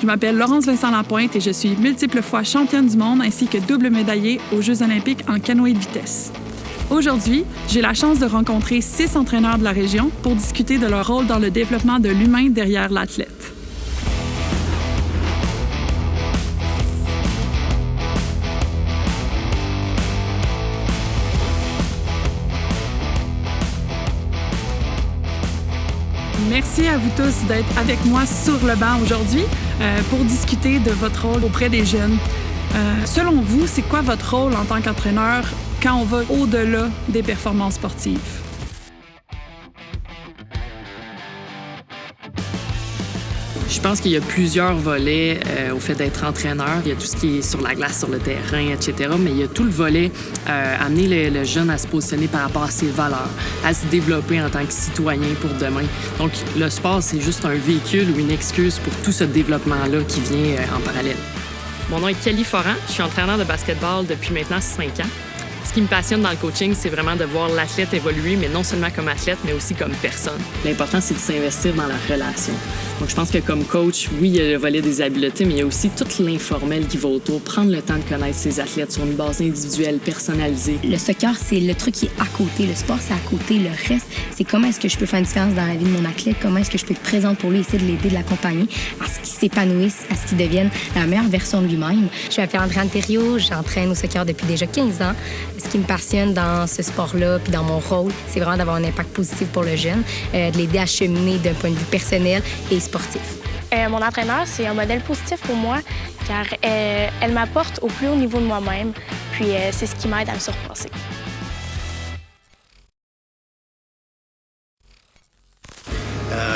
Je m'appelle Laurence Vincent-Lapointe et je suis multiple fois championne du monde ainsi que double médaillée aux Jeux olympiques en canoë de vitesse. Aujourd'hui, j'ai la chance de rencontrer 6 entraîneurs de la région pour discuter de leur rôle dans le développement de l'humain derrière l'athlète. Merci à vous tous d'être avec moi sur le banc aujourd'hui pour discuter de votre rôle auprès des jeunes. Selon vous, c'est quoi votre rôle en tant qu'entraîneur quand on va au-delà des performances sportives? Je pense qu'il y a plusieurs volets au fait d'être entraîneur. Il y a tout ce qui est sur la glace, sur le terrain, etc. Mais il y a tout le volet amener le jeune à se positionner par rapport à ses valeurs, à se développer en tant que citoyen pour demain. Donc, le sport, c'est juste un véhicule ou une excuse pour tout ce développement-là qui vient en parallèle. Mon nom est Kelly Foran. Je suis entraîneur de basketball depuis maintenant 5 ans. Ce qui me passionne dans le coaching, c'est vraiment de voir l'athlète évoluer, mais non seulement comme athlète, mais aussi comme personne. L'important, c'est de s'investir dans la relation. Donc, je pense que comme coach, oui, il y a le volet des habiletés, mais il y a aussi tout l'informel qui va autour. Prendre le temps de connaître ses athlètes sur une base individuelle, personnalisée. Le soccer, c'est le truc qui est à côté. Le sport, c'est à côté. Le reste, c'est comment est-ce que je peux faire une différence dans la vie de mon athlète, comment est-ce que je peux être présente pour lui, essayer de l'aider, de l'accompagner à ce qu'il s'épanouisse, à ce qu'il devienne la meilleure version de lui-même. Je m'appelle Andréane Thériault, j'entraîne au soccer depuis déjà 15 ans. Ce qui me passionne dans ce sport-là, puis dans mon rôle, c'est vraiment d'avoir un impact positif pour le jeune, de l'aider à cheminer d'un point de vue personnel et sportif. Mon entraîneur, c'est un modèle positif pour moi, car elle m'apporte au plus haut niveau de moi-même, puis c'est ce qui m'aide à me surpasser.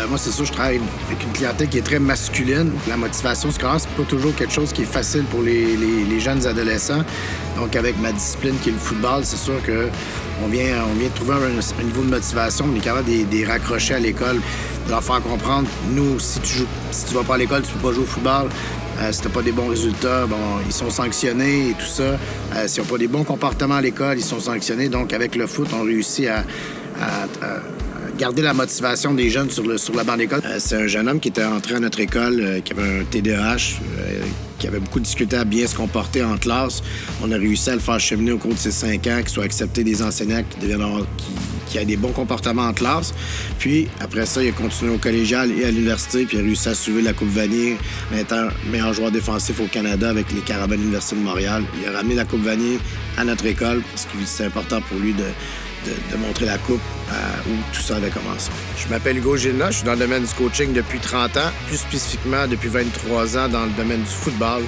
Moi, c'est sûr, je travaille avec une clientèle qui est très masculine. La motivation scolaire, c'est pas toujours quelque chose qui est facile pour les jeunes adolescents. Donc, avec ma discipline qui est le football, c'est sûr qu'on vient de trouver un niveau de motivation. On est capable de les raccrocher à l'école, de leur faire comprendre, nous, si tu vas pas à l'école, tu peux pas jouer au football. Si t'as pas des bons résultats, bon, ils sont sanctionnés et tout ça. S'ils n'ont pas des bons comportements à l'école, ils sont sanctionnés. Donc, avec le foot, on réussit à garder la motivation des jeunes sur la banc d'école. C'est un jeune homme qui était entré à notre école, qui avait un TDAH, qui avait beaucoup de difficultés à bien se comporter en classe. On a réussi à le faire cheminer au cours de ses 5 ans, qu'il soit accepté des enseignants, qui a des bons comportements en classe. Puis, après ça, il a continué au collégial et à l'université, puis il a réussi à suivre la Coupe Vanier, en étant meilleur joueur défensif au Canada avec les Carabins de l'Université de Montréal. Il a ramené la Coupe Vanier à notre école, parce que c'est important pour lui de montrer la coupe où tout ça avait commencé. Je m'appelle Hugo Gilna, je suis dans le domaine du coaching depuis 30 ans, plus spécifiquement depuis 23 ans dans le domaine du football.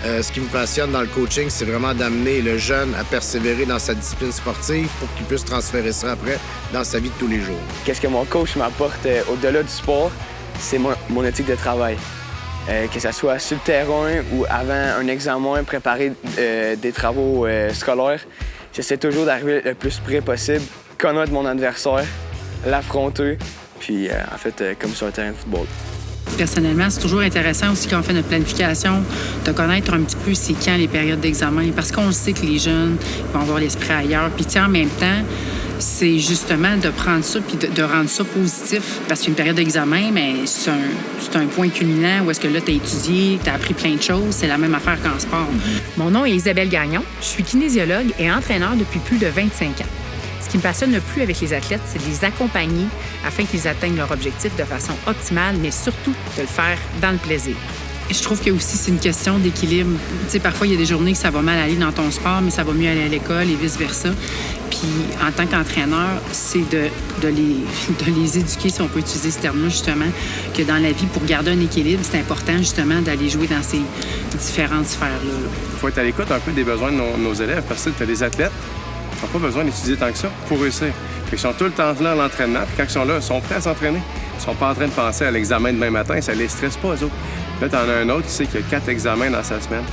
Ce qui me passionne dans le coaching, c'est vraiment d'amener le jeune à persévérer dans sa discipline sportive pour qu'il puisse transférer ça après dans sa vie de tous les jours. Qu'est-ce que mon coach m'apporte au-delà du sport, c'est mon éthique de travail. Que ce soit sur le terrain ou avant un examen, préparer des travaux scolaires. J'essaie toujours d'arriver le plus près possible, connaître mon adversaire, l'affronter, puis en fait, comme sur un terrain de football. Personnellement, c'est toujours intéressant aussi quand on fait notre planification de connaître un petit peu c'est quand les périodes d'examen, parce qu'on sait que les jeunes vont avoir l'esprit ailleurs. Puis en même temps, c'est justement de prendre ça puis de rendre ça positif. Parce qu'une période d'examen, mais c'est un point culminant où est-ce que là, tu as étudié, tu as appris plein de choses. C'est la même affaire qu'en sport. Mon nom est Isabelle Gagnon. Je suis kinésiologue et entraîneur depuis plus de 25 ans. Ce qui me passionne le plus avec les athlètes, c'est de les accompagner afin qu'ils atteignent leur objectif de façon optimale, mais surtout de le faire dans le plaisir. Je trouve que aussi c'est une question d'équilibre. Tu sais, parfois, il y a des journées que ça va mal aller dans ton sport, mais ça va mieux aller à l'école et vice-versa. Puis, en tant qu'entraîneur, c'est de les éduquer, si on peut utiliser ce terme-là, justement, que dans la vie, pour garder un équilibre, c'est important, justement, d'aller jouer dans ces différentes sphères-là. Il faut être à l'écoute un peu des besoins de nos élèves, parce que tu as des athlètes qui n'ont pas besoin d'étudier tant que ça pour réussir. Ils sont tout le temps là à l'entraînement, puis quand ils sont là, ils sont prêts à s'entraîner. Ils ne sont pas en train de penser à l'examen demain matin, ça ne les stresse pas, eux autres. Là, tu en as un autre qui sait qu'il y a 4 examens dans sa semaine.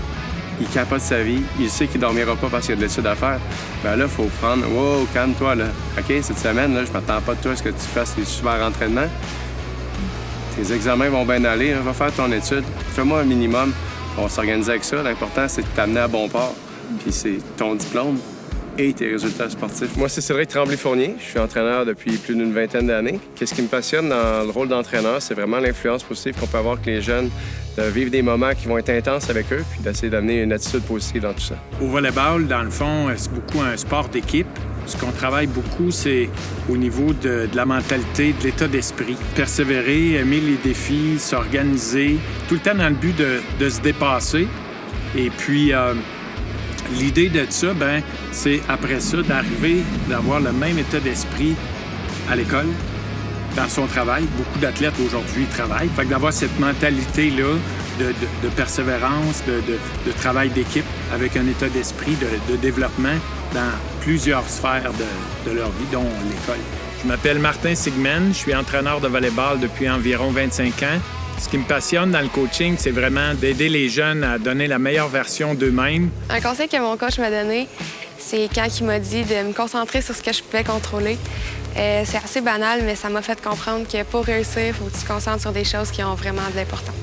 Il capote sa vie, il sait qu'il ne dormira pas parce qu'il y a de l'étude à faire. Bien là, il faut prendre « Wow, calme-toi, là. OK, cette semaine, là, je ne m'attends pas de toi à ce que tu fasses des super entraînements. Tes examens vont bien aller, va faire ton étude. Fais-moi un minimum. On va s'organiser avec ça. L'important, c'est de t'amener à bon port. Puis c'est ton diplôme et tes résultats sportifs. Moi, c'est Cédric Tremblay-Fournier. Je suis entraîneur depuis plus d'une vingtaine d'années. Qu'est-ce qui me passionne dans le rôle d'entraîneur, c'est vraiment l'influence positive qu'on peut avoir avec les jeunes de vivre des moments qui vont être intenses avec eux, puis d'essayer d'amener une attitude positive dans tout ça. Au volleyball, dans le fond, c'est beaucoup un sport d'équipe. Ce qu'on travaille beaucoup, c'est au niveau de la mentalité, de l'état d'esprit. Persévérer, aimer les défis, s'organiser, tout le temps dans le but de se dépasser. Et puis, l'idée de ça, c'est après ça d'arriver, d'avoir le même état d'esprit à l'école, dans son travail. Beaucoup d'athlètes aujourd'hui travaillent. Fait que d'avoir cette mentalité-là de persévérance, de travail d'équipe avec un état d'esprit de développement dans plusieurs sphères de leur vie, dont l'école. Je m'appelle Martin Sigmen, je suis entraîneur de volleyball depuis environ 25 ans. Ce qui me passionne dans le coaching, c'est vraiment d'aider les jeunes à donner la meilleure version d'eux-mêmes. Un conseil que mon coach m'a donné, c'est quand il m'a dit de me concentrer sur ce que je pouvais contrôler. C'est assez banal, mais ça m'a fait comprendre que pour réussir, il faut que tu te concentres sur des choses qui ont vraiment de l'importance.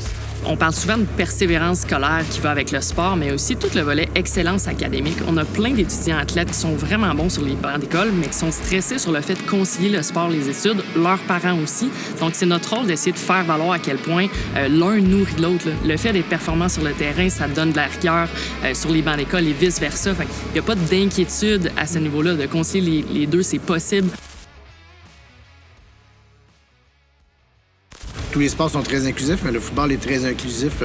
On parle souvent de persévérance scolaire qui va avec le sport, mais aussi tout le volet excellence académique. On a plein d'étudiants athlètes qui sont vraiment bons sur les bancs d'école, mais qui sont stressés sur le fait de concilier le sport et les études, leurs parents aussi. Donc, c'est notre rôle d'essayer de faire valoir à quel point l'un nourrit l'autre. Le fait d'être performant sur le terrain, ça donne de la rigueur sur les bancs d'école et vice-versa. Il n'y a pas d'inquiétude à ce niveau-là. De concilier les deux, c'est possible. Tous les sports sont très inclusifs, mais le football est très inclusif.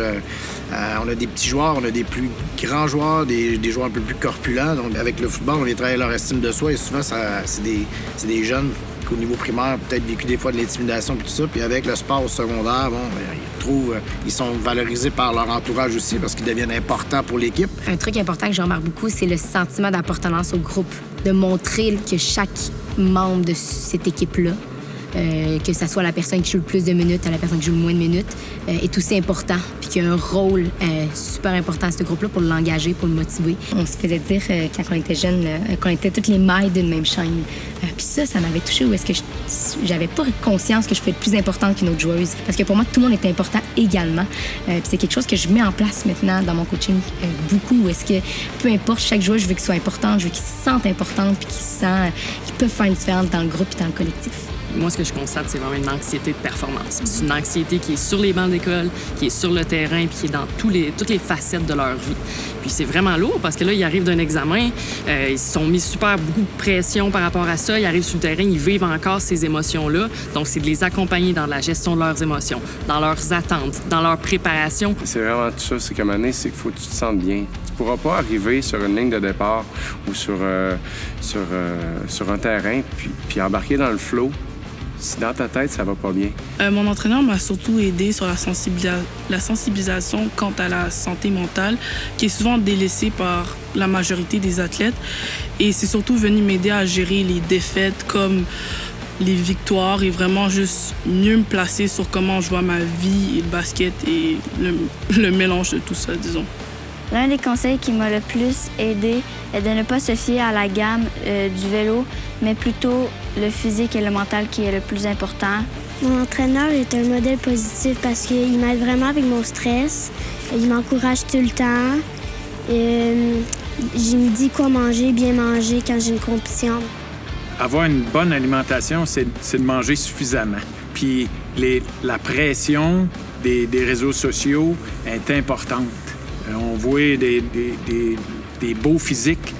On a des petits joueurs, on a des plus grands joueurs, des joueurs un peu plus corpulents. Donc, avec le football, on vient travailler leur estime de soi et souvent, c'est des jeunes qui, au niveau primaire, peut-être vécu des fois de l'intimidation et tout ça. Puis avec le sport au secondaire, ils sont valorisés par leur entourage aussi parce qu'ils deviennent importants pour l'équipe. Un truc important que je remarque beaucoup, c'est le sentiment d'appartenance au groupe. De montrer que chaque membre de cette équipe-là, que ça soit la personne qui joue le plus de minutes à la personne qui joue le moins de minutes, est aussi important. Puis qu'il y a un rôle super important à ce groupe-là pour l'engager, pour le motiver. On se faisait dire quand on était jeunes qu'on était toutes les mailles d'une même chaîne. Puis ça m'avait touchée où est-ce que j'avais pas conscience que je pouvais être plus importante qu'une autre joueuse. Parce que pour moi, tout le monde était important également. Puis c'est quelque chose que je mets en place maintenant dans mon coaching beaucoup. Où est-ce que peu importe, chaque joueuse, je veux qu'ils soient importante, je veux qu'ils se sentent importantes, puis qu'ils peuvent faire une différence dans le groupe et dans le collectif. Moi, ce que je constate, c'est vraiment une anxiété de performance. C'est une anxiété qui est sur les bancs d'école, qui est sur le terrain, puis qui est dans toutes les facettes de leur vie. Puis c'est vraiment lourd parce que là, ils arrivent d'un examen, ils se sont mis beaucoup de pression par rapport à ça, ils arrivent sur le terrain, ils vivent encore ces émotions-là. Donc, c'est de les accompagner dans la gestion de leurs émotions, dans leurs attentes, dans leur préparation. C'est vraiment tout ça, c'est comme année, c'est qu'il faut que tu te sentes bien. Tu pourras pas arriver sur une ligne de départ ou sur un terrain puis embarquer dans le flow si dans ta tête, ça va pas bien. Mon entraîneur m'a surtout aidé sur la sensibilisation quant à la santé mentale, qui est souvent délaissée par la majorité des athlètes. Et c'est surtout venu m'aider à gérer les défaites comme les victoires et vraiment juste mieux me placer sur comment je vois ma vie et le basket et le mélange de tout ça, disons. L'un des conseils qui m'a le plus aidé est de ne pas se fier à la gamme du vélo, mais plutôt le physique et le mental qui est le plus important. Mon entraîneur est un modèle positif parce qu'il m'aide vraiment avec mon stress. Il m'encourage tout le temps. Il me dit quoi manger, bien manger quand j'ai une compétition. Avoir une bonne alimentation, c'est de manger suffisamment. Puis la pression des réseaux sociaux est importante. On voit des beaux physiques,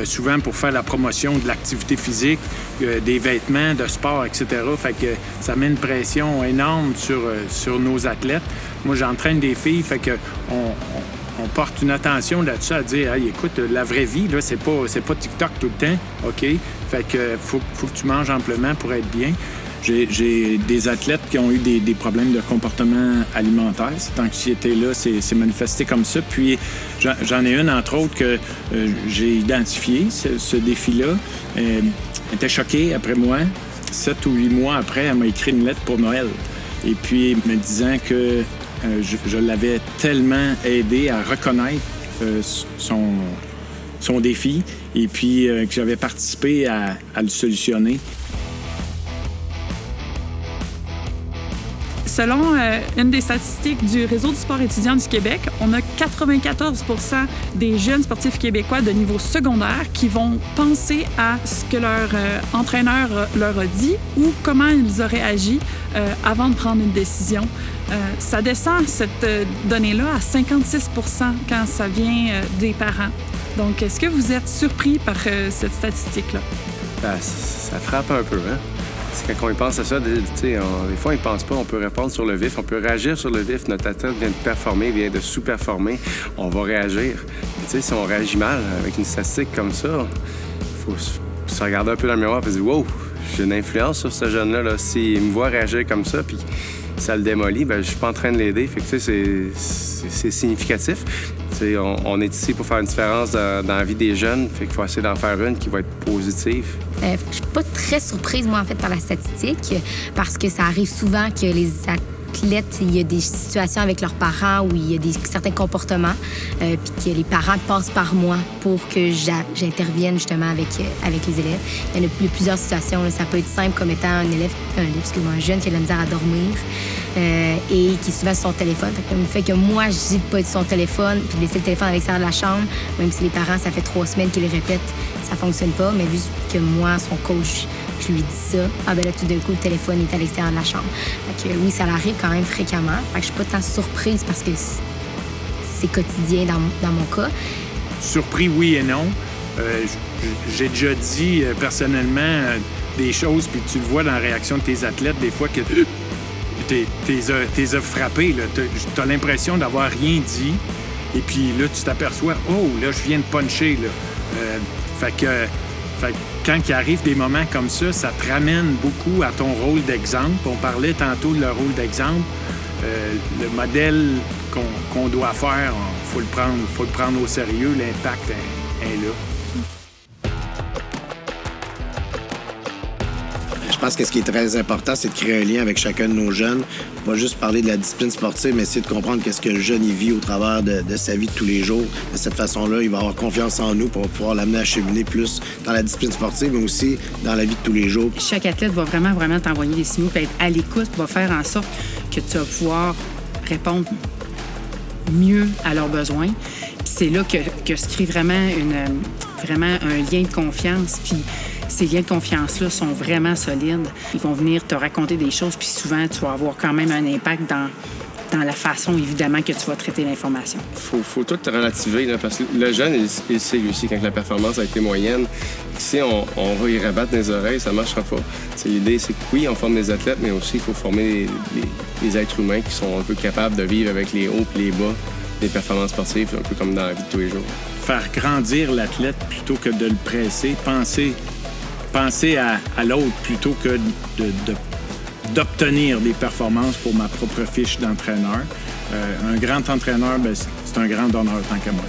souvent pour faire la promotion de l'activité physique, des vêtements de sport, etc. Fait que ça met une pression énorme sur nos athlètes. Moi, j'entraîne des filles, fait que on porte une attention là-dessus à dire hey, écoute, la vraie vie, là, c'est pas TikTok tout le temps, OK? Fait que faut que tu manges amplement pour être bien. J'ai des athlètes qui ont eu des problèmes de comportement alimentaire. Cette anxiété-là s'est manifestée comme ça. Puis j'en ai une, entre autres, que j'ai identifié, ce défi-là. Elle était choquée après moi. 7 ou 8 mois après, elle m'a écrit une lettre pour Noël. Et puis, me disant que je l'avais tellement aidé à reconnaître son défi et puis que j'avais participé à le solutionner. Selon une des statistiques du Réseau du sport étudiant du Québec, on a 94 % des jeunes sportifs québécois de niveau secondaire qui vont penser à ce que leur entraîneur leur a dit ou comment ils auraient agi avant de prendre une décision. Ça descend, cette donnée-là, à 56 % quand ça vient des parents. Donc, est-ce que vous êtes surpris par cette statistique-là? Ça frappe un peu, hein? C'est quand on y pense à ça, des fois, on n'y pense pas. On peut répondre sur le vif, on peut réagir sur le vif. Notre athlète vient de performer, vient de sous-performer. On va réagir. Mais si on réagit mal avec une statistique comme ça, il faut se regarder un peu dans le miroir et se dire « Wow, j'ai une influence sur ce jeune-là. Là. S'il me voit réagir comme ça, puis ça le démolit, ben je suis pas en train de l'aider. » Fait que c'est significatif. On est ici pour faire une différence dans la vie des jeunes. Fait qu'il faut essayer d'en faire une qui va être positive. Je suis pas très surprise, moi, en fait, par la statistique, parce que ça arrive souvent que les athlètes, il y a des situations avec leurs parents où il y a certains comportements, puis que les parents passent par moi pour que j'intervienne justement avec les élèves. Il y en a plusieurs situations. Là. Ça peut être simple comme étant un jeune qui a de la misère à dormir et qui est souvent sur son téléphone. Le fait que moi, je dis de pas être sur son téléphone puis de laisser le téléphone à l'extérieur de la chambre, même si les parents, ça fait 3 semaines qu'ils le répètent, ça fonctionne pas. Mais vu que moi, son coach, je lui dis ça, ben là, tout d'un coup, le téléphone est à l'extérieur de la chambre. Fait que, oui, ça arrive quand même fréquemment. Fait que je suis pas tant surprise parce que c'est quotidien dans mon cas. Surpris, oui et non. J'ai déjà dit personnellement des choses, puis tu le vois dans la réaction de tes athlètes, des fois que t'es frappé. T'as l'impression d'avoir rien dit, et puis là, tu t'aperçois, oh, là, je viens de puncher. Là. Fait que quand il arrive des moments comme ça te ramène beaucoup à ton rôle d'exemple. On parlait tantôt de le rôle d'exemple. Le modèle qu'on doit faire, faut le prendre au sérieux. L'impact est là. Je pense que ce qui est très important, c'est de créer un lien avec chacun de nos jeunes. Pas juste parler de la discipline sportive, mais essayer de comprendre qu'est-ce que le jeune il vit au travers de sa vie de tous les jours. De cette façon-là, il va avoir confiance en nous pour pouvoir l'amener à cheminer plus dans la discipline sportive, mais aussi dans la vie de tous les jours. Chaque athlète va vraiment t'envoyer des signaux, puis être à l'écoute, va faire en sorte que tu vas pouvoir répondre mieux à leurs besoins. Puis c'est là que se crée vraiment un lien de confiance. Puis ces liens de confiance-là sont vraiment solides. Ils vont venir te raconter des choses, puis souvent, tu vas avoir quand même un impact dans la façon, évidemment, que tu vas traiter l'information. Faut tout relativiser, là, parce que le jeune, il sait lui aussi quand la performance a été moyenne. Si on va y rabattre les oreilles, ça ne marchera pas. L'idée, c'est que oui, on forme des athlètes, mais aussi il faut former les êtres humains qui sont un peu capables de vivre avec les hauts et les bas des performances sportives, un peu comme dans la vie de tous les jours. Faire grandir l'athlète plutôt que de le presser, penser à l'autre plutôt que d'obtenir des performances pour ma propre fiche d'entraîneur. Un grand entraîneur, c'est un grand donneur tant qu'à moi.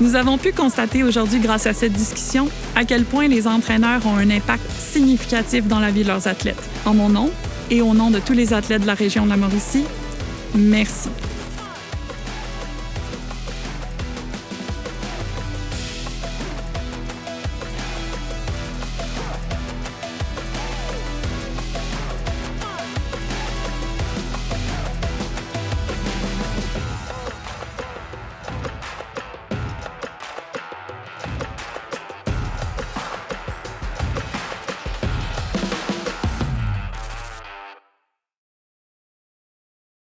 Nous avons pu constater aujourd'hui, grâce à cette discussion, à quel point les entraîneurs ont un impact significatif dans la vie de leurs athlètes. En mon nom et au nom de tous les athlètes de la région de la Mauricie, merci.